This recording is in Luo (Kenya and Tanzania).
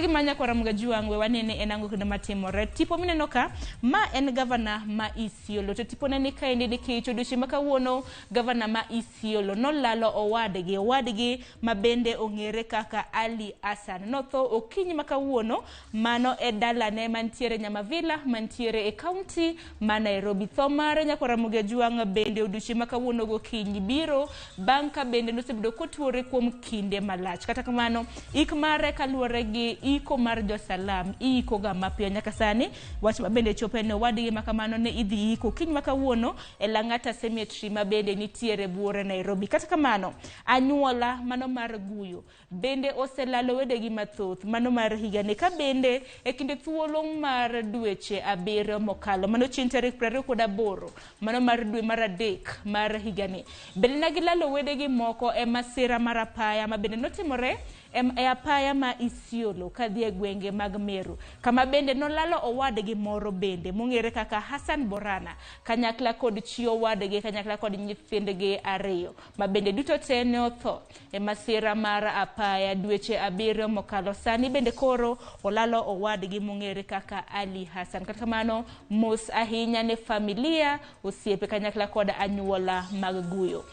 gimanya kwa Ramuga Juangwe wanene enango kuna matimore. Tipo mineno ka ma en governor ma Isiolo. To tipo nene ka ende ke chodushi maka wono governor ma Isiolo no lalo owadgi mabende ongere kaka Ali Hassan. No tho okinyi maka wono mano e dala ne mantiere Nyamavila mantiere e county ma Nairobi. Tho mare nya kwa Ramuga Juang bende odushi maka wono gokinyi biro banka bende no sebedo kotuore kuom kinde malach. Kata kamano ik mare kaluore gi iko mar Josalam iko ga mapiyo nyaka sani wach mabende chope ne wadgi makamano ne idhi iko kiny makawuono e Lang'ata Cemetery mabende nitiere buore Nairobi. Kata kamano anyuola mano mar Guyo bende oselalo wedegi mathoth mano mar higani ka bende e kinde thuolo mar dweche 7 mokalo mano chieng' tarik 28 mano mar dwe mar adek mar higani bende nagilalo wedegi moko e masira mar apaya mabende notimore e apaya ma Isiolo kadhi e gwenge mag Meru kama bende nolalo owadgi moro bende mongere kaka Hassan Borana kanyakla kod chi owadgi kanyakla kod nyithindgi 2 ma bende duto te ne otho e masira mar apaya dweche 7 mokalo. Sani bende koro olalo owadgi mongere kaka Ali Hassan. Kata kamano mos ahinya ne familia osiepe kanyakla kod anyuola mag Guyo.